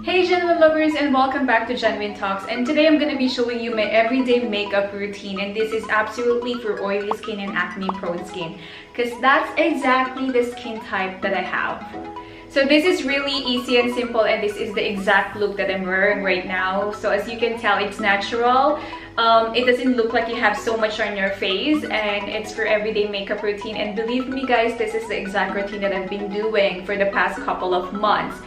Hey Genwin lovers, and welcome back to Genwin.Talks, and today I'm going to be showing you my everyday makeup routine, and this is absolutely for oily skin and acne prone skin because that's exactly the skin type that I have. So this is really easy and simple, and this is the exact look that I'm wearing right now. So as you can tell, it's natural. It doesn't look like you have so much on your face, and it's for everyday makeup routine. And believe me guys, this is the exact routine that I've been doing for the past couple of months.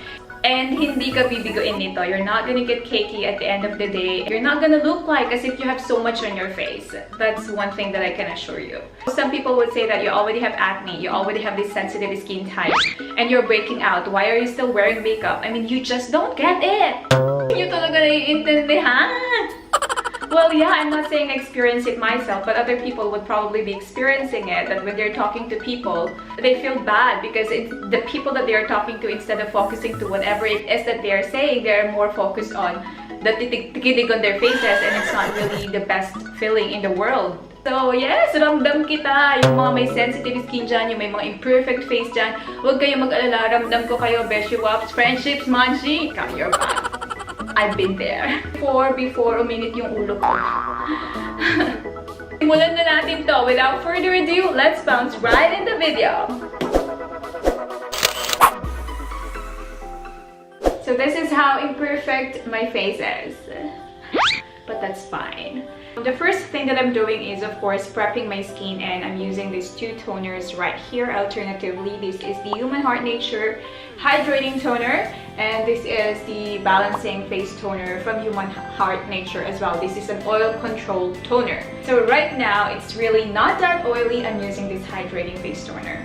And hindi ka bibiguin nito. You're not gonna get cakey at the end of the day. You're not gonna look like as if you have so much on your face. That's one thing that I can assure you. Some people would say that you already have acne, you already have this sensitive skin type, and you're breaking out. Why are you still wearing makeup? I mean, you just don't get it. Hindi talaga naiintindihan. Well, yeah, I'm not saying I experience it myself, but other people would probably be experiencing it, that when they're talking to people, they feel bad because it's the people that they are talking to, instead of focusing to whatever it is that they are saying, they're more focused on the titig on their faces, and it's not really the best feeling in the world. So yes, ramdam kita, yung mga may sensitive skin dyan, yung may mga imperfect face dyan, huwag kayong mag-alala, ramdam ko kayo, Beshi Wops, friendships, manji, got your back. I've been there. Before uminit yung ulo ko. Simulan na natin to. Without further ado, let's bounce right in the video. So this is how imperfect my face is. But that's fine. The first thing that I'm doing is, of course, prepping my skin, and I'm using these two toners right here. Alternatively, this is the Human Heart Nature Hydrating Toner, and this is the Balancing Face Toner from Human Heart Nature as well. This is an oil control toner. So right now, it's really not that oily. I'm using this Hydrating Face Toner.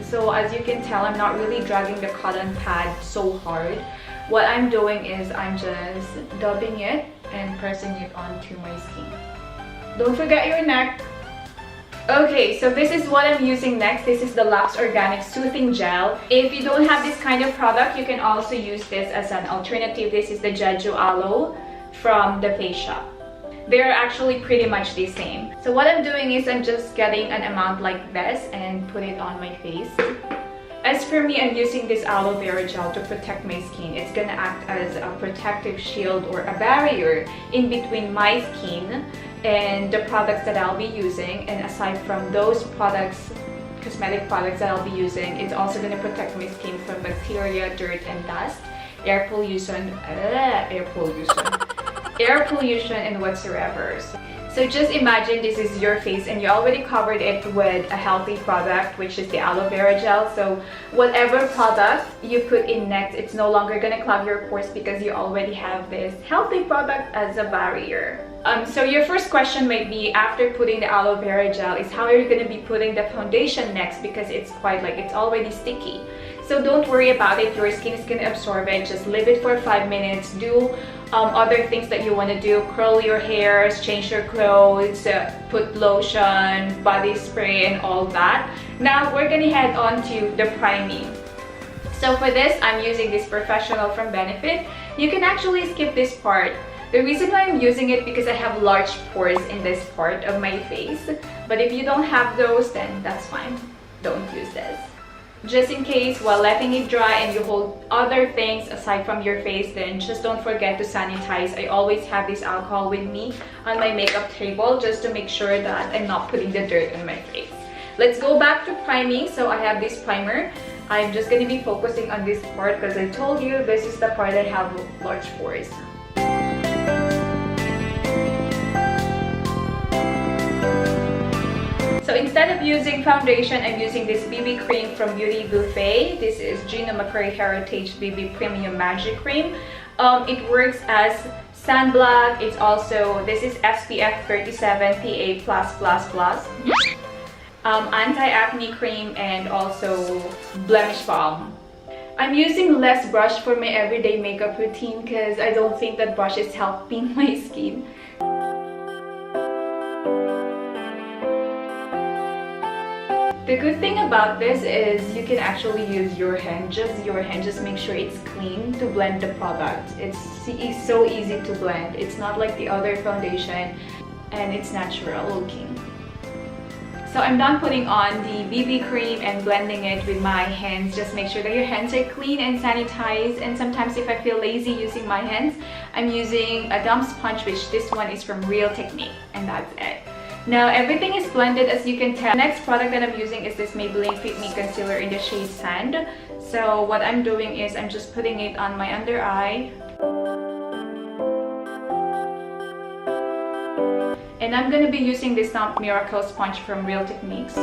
So as you can tell, I'm not really dragging the cotton pad so hard. What I'm doing is I'm just dabbing it and pressing it onto my skin. Don't forget your neck. Okay, so this is what I'm using next. This is the Lux Organic Soothing Gel. If you don't have this kind of product, you can also use this as an alternative. This is the Jeju Aloe from the Face Shop. They're actually pretty much the same. So what I'm doing is I'm just getting an amount like this and put it on my face. As for me, I'm using this aloe vera gel to protect my skin. It's gonna act as a protective shield or a barrier in between my skin and the products that I'll be using. And aside from those products, cosmetic products that I'll be using, it's also gonna protect my skin from bacteria, dirt, and dust, air pollution, and whatsoever. So just imagine this is your face and you already covered it with a healthy product, which is the aloe vera gel. So whatever product you put in next, it's no longer gonna clog your pores because you already have this healthy product as a barrier. So your first question might be, after putting the aloe vera gel, is how are you gonna be putting the foundation next, because it's quite like it's already sticky. So don't worry about it. Your skin is gonna absorb it. Just leave it for 5 minutes. Do other things that you want to do. Curl your hairs, change your clothes, put lotion, body spray, and all that. Now we're gonna head on to the priming. So for this, I'm using this POREfessional from Benefit. You can actually skip this part. The reason why I'm using it because I have large pores in this part of my face. But if you don't have those, then that's fine. Don't use this. Just in case, while letting it dry and you hold other things aside from your face, then just don't forget to sanitize. I always have this alcohol with me on my makeup table just to make sure that I'm not putting the dirt on my face. Let's go back to priming. So I have this primer. I'm just going to be focusing on this part because I told you this is the part that I have large pores. So instead of using foundation, I'm using this BB cream from Beauty Buffet. This is Gina McCurry Heritage BB Premium Magic Cream. It works as sunblock. It's also, this is SPF 37 PA+++. Anti-acne cream, and also blemish balm. I'm using less brush for my everyday makeup routine because I don't think that brush is helping my skin. The good thing about this is you can actually use your hand, just make sure it's clean to blend the product. It's so easy to blend. It's not like the other foundation, and it's natural looking. So I'm done putting on the BB cream and blending it with my hands. Just make sure that your hands are clean and sanitized. And sometimes if I feel lazy using my hands, I'm using a dumb sponge, which this one is from Real Technique, and that's it. Now everything is blended, as you can tell. The next product that I'm using is this Maybelline Fit Me Concealer in the shade Sand. So what I'm doing is I'm just putting it on my under eye. And I'm going to be using this Miracle Sponge from Real Techniques.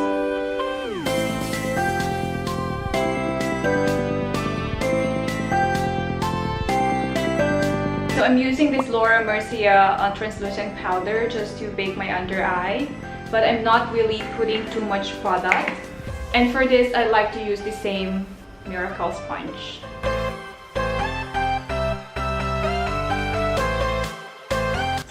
So I'm using this Mercier translucent powder just to bake my under eye. But I'm not really putting too much product. And for this, I like to use the same Miracle Sponge.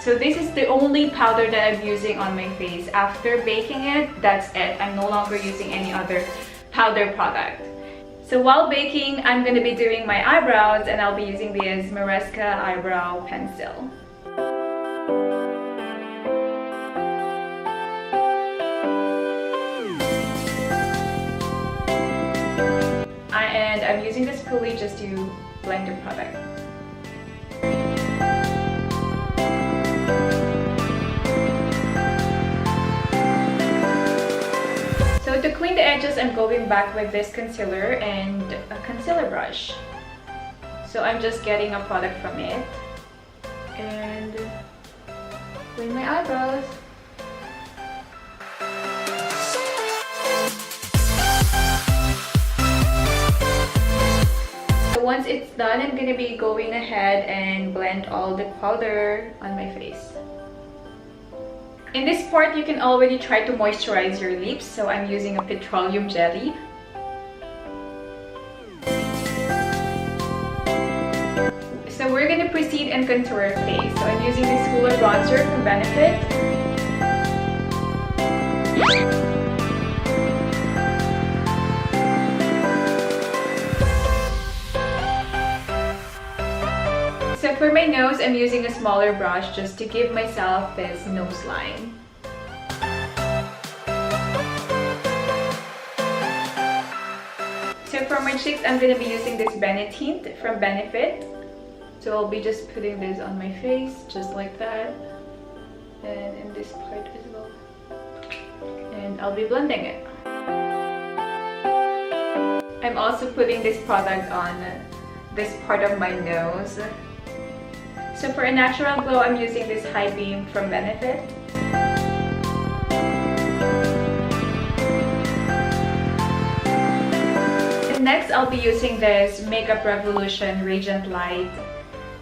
So this is the only powder that I'm using on my face. After baking it, that's it. I'm no longer using any other powder product. So while baking, I'm going to be doing my eyebrows, and I'll be using this Mercier eyebrow pencil. And I'm using this spoolie just to blend the product. So to clean the edges, I'm going back with this concealer and a concealer brush. So I'm just getting a product from it and clean my eyebrows. So once it's done, I'm gonna be going ahead and blend all the powder on my face. In this part, you can already try to moisturize your lips, so I'm using a petroleum jelly. So we're gonna proceed and contour our face. So I'm using this Hoola bronzer from Benefit. So for my nose, I'm using a smaller brush just to give myself this nose line. So for my cheeks, I'm going to be using this BENETINT from Benefit. So I'll be just putting this on my face, just like that. And in this part as well. And I'll be blending it. I'm also putting this product on this part of my nose. So for a natural glow, I'm using this High Beam from Benefit. And next, I'll be using this Makeup Revolution Radiant Light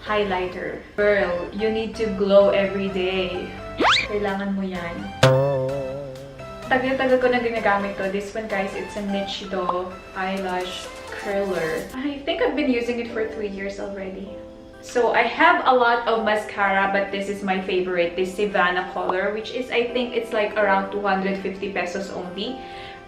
Highlighter. Girl, you need to glow every day. Kailangan mo yan. Tagal-tagal ko na ginagamit to. This one, guys, it's a Nichido Eyelash Curler. I think I've been using it for 3 years already. So I have a lot of mascara, but this is my favorite, this Savannah color, which is, I think it's like around 250 pesos only.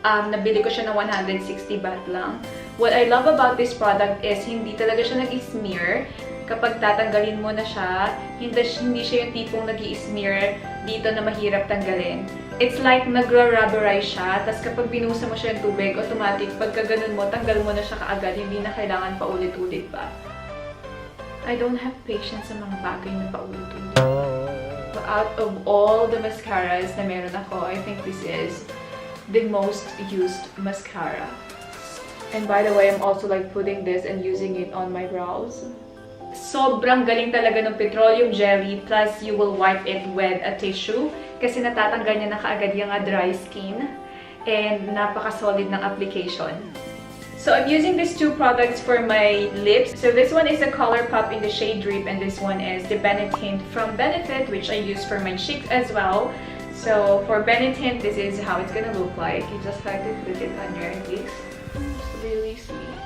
Nabili ko siya ng 160 baht lang. What I love about this product is hindi talaga siya nag-smear. Kapag tatanggalin mo na siya, hindi siya yung tipong nag-i-smear dito na mahirap tanggalin. It's like nagra-rubberize siya, tapos kapag binusa mo siya yung tubig, automatic, pagka ganun mo, tanggal mo na siya kaagad, hindi na kailangan pa ulit-ulit pa. I don't have patience sa mga bagay na paulit-ulit. But out of all the mascaras na meron ako, I think this is the most used mascara. And by the way, I'm also like putting this and using it on my brows. Sobrang galing talaga ng petroleum jelly, plus you will wipe it with a tissue kasi natatanggal niya na kaagad yung dry skin and napaka-solid ng application. So I'm using these two products for my lips. So this one is a Color Pop in the shade Drip, and this one is the BENETINT from Benefit, which I use for my cheeks as well. So for BENETINT, this is how it's gonna look like. You just have to put it on your lips. It's really sweet.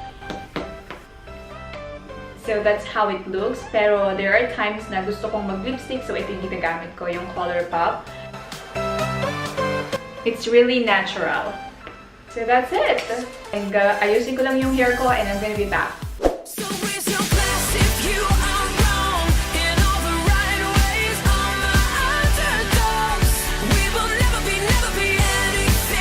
So that's how it looks. Pero there are times na gusto kong mag-lipstick, so ito yung ginagamit ko, yung Color Pop. It's really natural. So that's it. And ayusin ko lang yung hair ko, and I'm gonna be back. So raise your glass if you are wrong in all the right ways. On the underdogs, we will never be anything.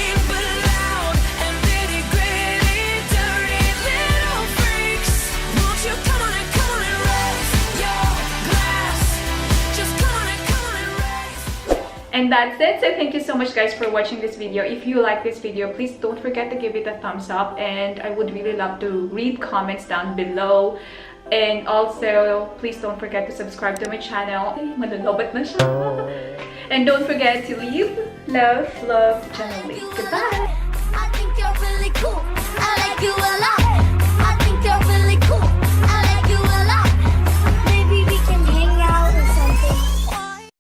And that's it. So thank you so much guys for watching this video. If you like this video, please don't forget to give it a thumbs up, and I would really love to read comments down below. And also, please don't forget to subscribe to my channel. Ay, malalabat na siya. And don't forget to leave love, genuinely. Goodbye!